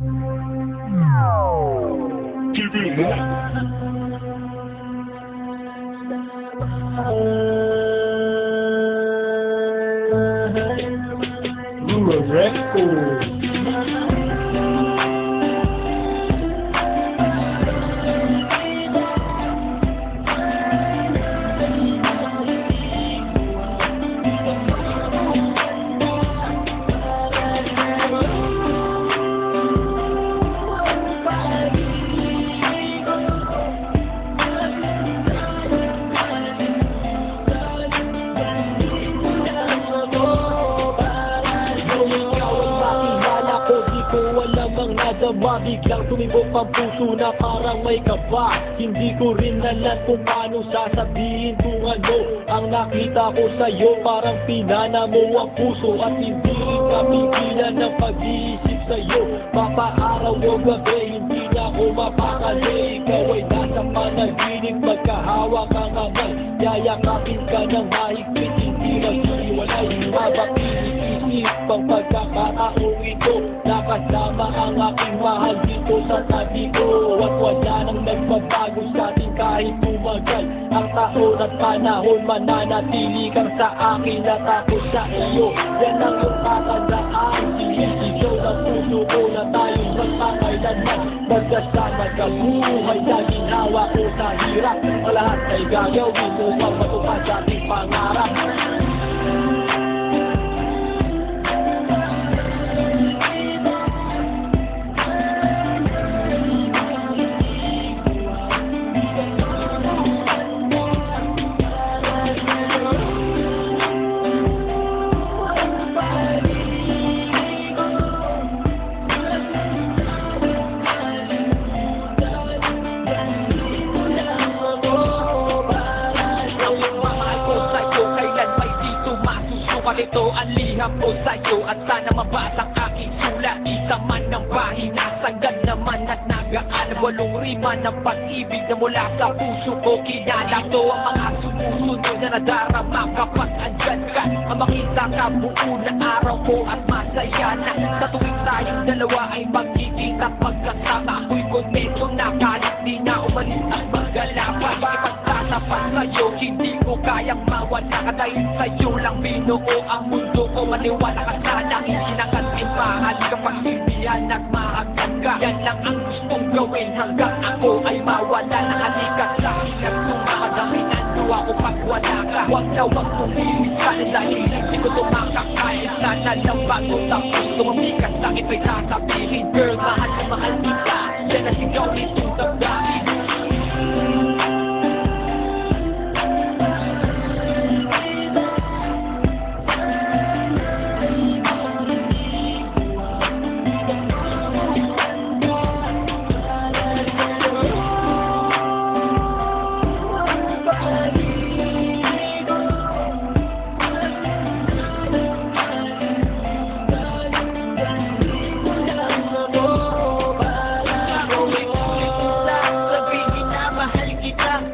Give it more. Rural Records. Nadama, biglang tumibok ang puso na parang may kaba. Hindi ko rin alam kung paano sasabihin kung ano ang nakita ko sa'yo. Parang pinana mo ang puso at hindi rin kapigilan ng pag-iisip sa'yo. Mapaaraw o gabi, hindi na ako mapakali. Ikaw ay nasa panaginip, magkahawak ang kamay. Yayakapin ka ng mahigpit, hindi maghiwalay. Habang iniisip ang pagkakataong ito, nakasama ang aking mahal dito sa tabi ko. At wala nang nagbabago sa atin kahit tumagal ang taon at panahon. Mananatili kang sa akin at ako sa iyo. Yan ang iyong tatandaan. Sinisigaw ng puso ko na tayong magpakailanman. Magkasama ka buhay na ginawa ko sa hirap. Ang lahat ay gagawin mo pag matupad sa ating pangarap. Ito ang liham ko sa'yo at sana mabasa ang aking sulat. Isa man ng bahina, sagad naman at nagaan. Walong rima ng pag-ibig na mula sa puso ko kinala. Ito ang mga sumusunod na nadarama kapag andyan ka. Ang makita ka buo na araw ko at masaya na. Sa tuwing tayong dalawa ay magkikita pagkasama. Ako'y kontento na kahit di na umalis at maggalapan. Ipagtatapat sa'yo, hindi ko kayang mawala ka dahil sa'yo lang binuo ang mundo ko. Maniwala ka sana, hindi na kasi mahal kapag sindihan at mahagdan ka. Yan lang ang gustong gawin hanggang ako ay mawala. Nakalikat sa akin at tumakadamin ando ako pag wala ka. Huwag na huwag tumilis ka na dahil hindi ko tumakakain. Sana lang bago tapos tumabikas sa akin may sasabihin, girl, mahal na mahal kita. Yan ang sigaw nitong damdamin.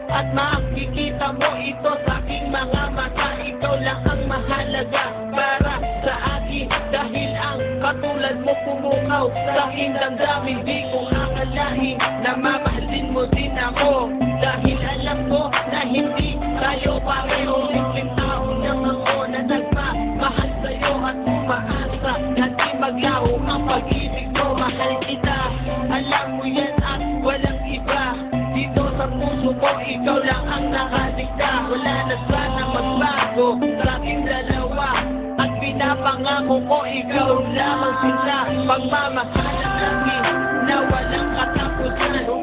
At makikita mo ito sa aking mga mata. Ikaw lang ang mahalaga para sa akin. Dahil ang katulad mo pumukaw sa aking damdamin. Di ko akalain na mamahalin mo din ako. Dahil alam ko na hindi tayo pareho. Simpleng tao lang ako na nagmamahal sa'yo at umaasa na di maglaho ang pag-ibig ko. Mahal kita, alam mo yan at walang iba. Dito sa puso ko, ikaw lang ang nakaligta. Wala na sana magbago sa aking dalawa. At pinapangako ko, ikaw lamang sila. Pagmamahalan namin na walang katapusan.